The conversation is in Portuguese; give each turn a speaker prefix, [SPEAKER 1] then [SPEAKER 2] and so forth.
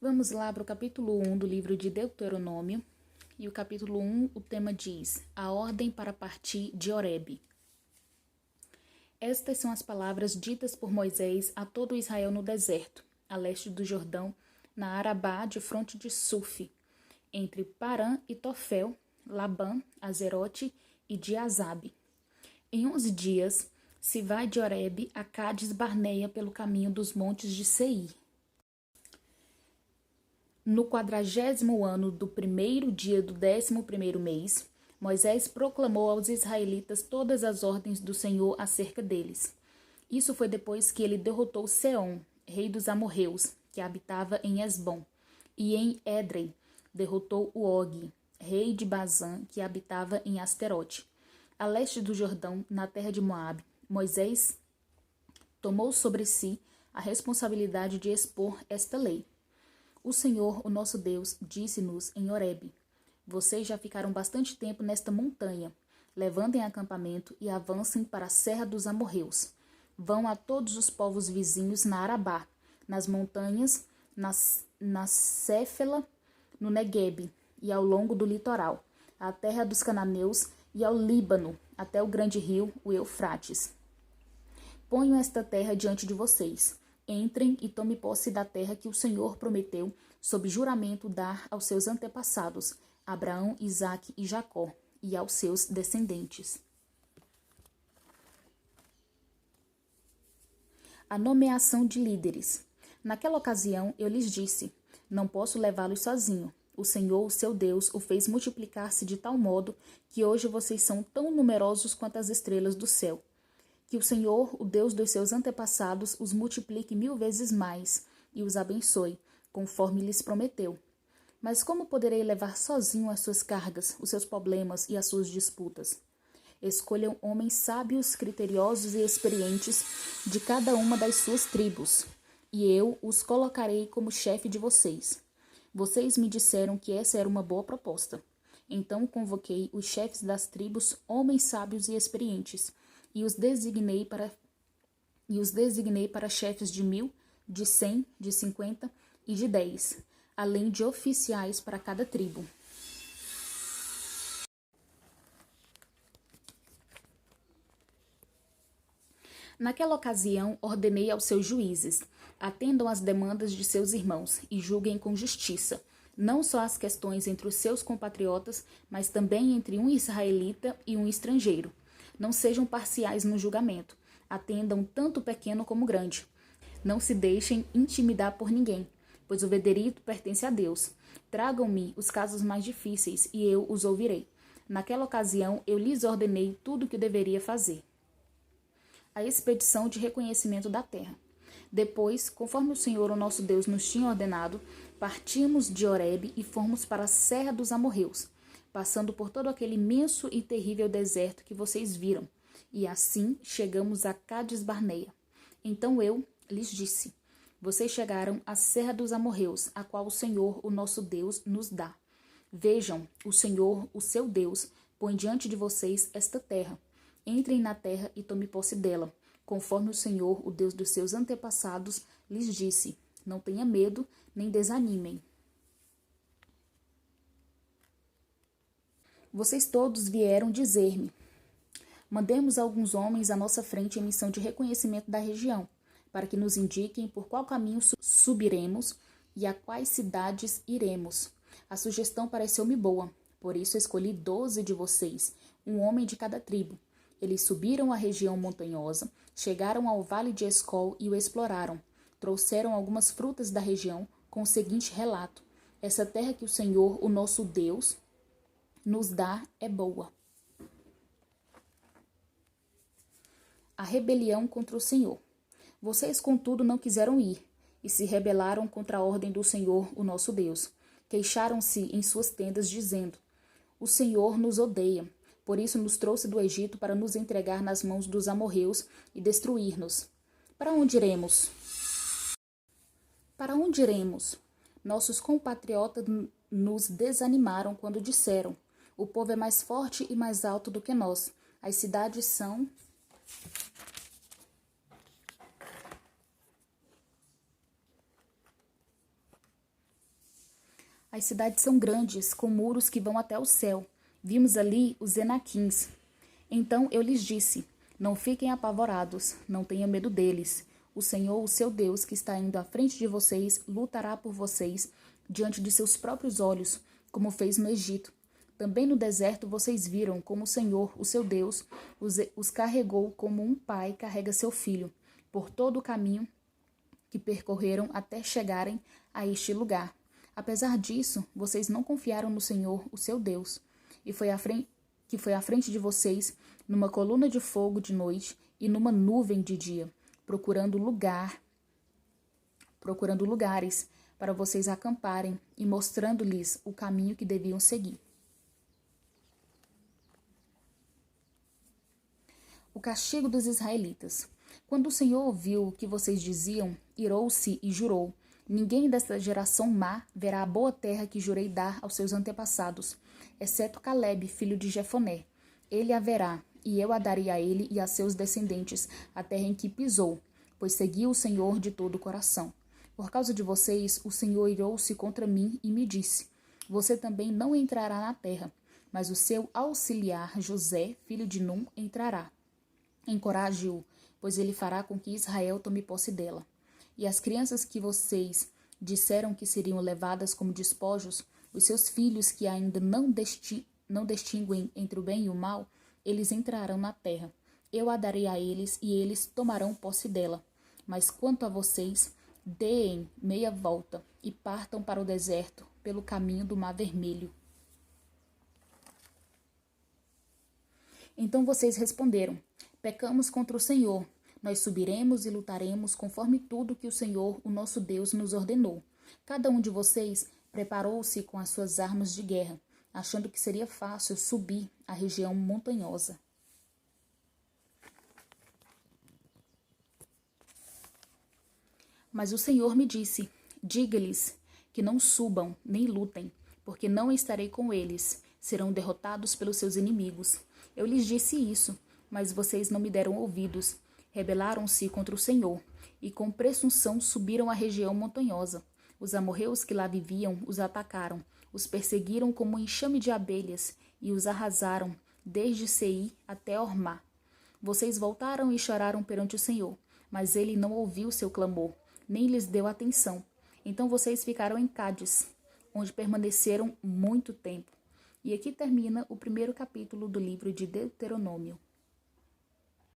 [SPEAKER 1] Vamos lá para o capítulo 1 do livro de Deuteronômio. E o capítulo 1, o tema diz: A ordem para partir de Horebe. Estas são as palavras ditas por Moisés a todo Israel no deserto, a leste do Jordão, na Arabá, de fronte de Suf, entre Parã e Tofel, Labã, Azerote e de Azabe. Em 11 dias se vai de Horebe a Cádiz Barneia pelo caminho dos montes de Seir. No 40º ano do primeiro dia do 11º mês, Moisés proclamou aos israelitas todas as ordens do Senhor acerca deles. Isso foi depois que ele derrotou Seom, rei dos amorreus, que habitava em Esbom, e em Édrei derrotou o Og, rei de Bazã, que habitava em Asterote. A leste do Jordão, na terra de Moabe, Moisés tomou sobre si a responsabilidade de expor esta lei. O Senhor, o nosso Deus, disse-nos em Horebe: Vocês já ficaram bastante tempo nesta montanha. Levantem acampamento e avancem para a serra dos amorreus. Vão a todos os povos vizinhos na Arabá, nas montanhas, na Céfela, no Neguebe e ao longo do litoral, à terra dos cananeus e ao Líbano, até o grande rio, o Eufrates. Ponho esta terra diante de vocês. Entrem e tomem posse da terra que o Senhor prometeu, sob juramento, dar aos seus antepassados, Abraão, Isaque e Jacó, e aos seus descendentes. A nomeação de líderes. Naquela ocasião eu lhes disse: Não posso levá-los sozinho. O Senhor, o seu Deus, o fez multiplicar-se de tal modo que hoje vocês são tão numerosos quanto as estrelas do céu. Que o Senhor, o Deus dos seus antepassados, os multiplique 1000 vezes mais e os abençoe, conforme lhes prometeu. Mas como poderei levar sozinho as suas cargas, os seus problemas e as suas disputas? Escolham homens sábios, criteriosos e experientes de cada uma das suas tribos, e eu os colocarei como chefe de vocês. Vocês me disseram que essa era uma boa proposta. Então convoquei os chefes das tribos, homens sábios e experientes, e os designei para chefes de 1000, de 100, de 50 e de 10, além de oficiais para cada tribo. Naquela ocasião, ordenei aos seus juízes: atendam às demandas de seus irmãos e julguem com justiça, não só as questões entre os seus compatriotas, mas também entre um israelita e um estrangeiro. Não sejam parciais no julgamento. Atendam tanto o pequeno como o grande. Não se deixem intimidar por ninguém, pois o veredito pertence a Deus. Tragam-me os casos mais difíceis e eu os ouvirei. Naquela ocasião, eu lhes ordenei tudo o que deveria fazer. A expedição de reconhecimento da terra. Depois, conforme o Senhor, o nosso Deus, nos tinha ordenado, partimos de Horebe e fomos para a Serra dos Amorreus, passando por todo aquele imenso e terrível deserto que vocês viram, e assim chegamos a Cádiz Barneia. Então eu lhes disse: Vocês chegaram à Serra dos Amorreus, a qual o Senhor, o nosso Deus, nos dá. Vejam, o Senhor, o seu Deus, põe diante de vocês esta terra. Entrem na terra e tomem posse dela, conforme o Senhor, o Deus dos seus antepassados, lhes disse. Não tenha medo, nem desanimem. Vocês todos vieram dizer-me: mandemos alguns homens à nossa frente em missão de reconhecimento da região, para que nos indiquem por qual caminho subiremos e a quais cidades iremos. A sugestão pareceu-me boa, por isso escolhi 12 de vocês, um homem de cada tribo. Eles subiram a região montanhosa, chegaram ao vale de Escol e o exploraram. Trouxeram algumas frutas da região com o seguinte relato: essa terra que o Senhor, o nosso Deus, nos dá é boa. A rebelião contra o Senhor. Vocês, contudo, não quiseram ir, e se rebelaram contra a ordem do Senhor, o nosso Deus. Queixaram-se em suas tendas, dizendo: O Senhor nos odeia, por isso nos trouxe do Egito para nos entregar nas mãos dos amorreus e destruir-nos. Para onde iremos? Para onde iremos? Nossos compatriotas nos desanimaram quando disseram: O povo é mais forte e mais alto do que nós. As cidades são As cidades são grandes, com muros que vão até o céu. Vimos ali os Enaquins. Então eu lhes disse: não fiquem apavorados, não tenham medo deles. O Senhor, o seu Deus, que está indo à frente de vocês, lutará por vocês diante de seus próprios olhos, como fez no Egito. Também no deserto vocês viram como o Senhor, o seu Deus, os carregou como um pai carrega seu filho, por todo o caminho que percorreram até chegarem a este lugar. Apesar disso, vocês não confiaram no Senhor, o seu Deus, que foi à frente de vocês numa coluna de fogo de noite e numa nuvem de dia, procurando lugares para vocês acamparem e mostrando-lhes o caminho que deviam seguir. O castigo dos israelitas. Quando o Senhor ouviu o que vocês diziam, irou-se e jurou: ninguém desta geração má verá a boa terra que jurei dar aos seus antepassados, exceto Calebe, filho de Jefoné. Ele a verá, e eu a darei a ele e a seus descendentes, a terra em que pisou, pois seguiu o Senhor de todo o coração. Por causa de vocês, o Senhor irou-se contra mim e me disse: você também não entrará na terra, mas o seu auxiliar José, filho de Num, entrará. Encoraje-o, pois ele fará com que Israel tome posse dela. E as crianças que vocês disseram que seriam levadas como despojos, os seus filhos que ainda não distinguem entre o bem e o mal, eles entrarão na terra. Eu a darei a eles e eles tomarão posse dela. Mas quanto a vocês, deem meia volta e partam para o deserto pelo caminho do Mar Vermelho. Então vocês responderam: pecamos contra o Senhor. Nós subiremos e lutaremos conforme tudo que o Senhor, o nosso Deus, nos ordenou. Cada um de vocês preparou-se com as suas armas de guerra, achando que seria fácil subir a região montanhosa. Mas o Senhor me disse: diga-lhes que não subam nem lutem, porque não estarei com eles. Serão derrotados pelos seus inimigos. Eu lhes disse isso, mas vocês não me deram ouvidos. Rebelaram-se contra o Senhor, e com presunção subiram a região montanhosa. Os amorreus que lá viviam os atacaram, os perseguiram como um enxame de abelhas, e os arrasaram, desde Seir até Hormá. Vocês voltaram e choraram perante o Senhor, mas ele não ouviu seu clamor, nem lhes deu atenção. Então vocês ficaram em Cádiz, onde permaneceram muito tempo. E aqui termina o primeiro capítulo do livro de Deuteronômio.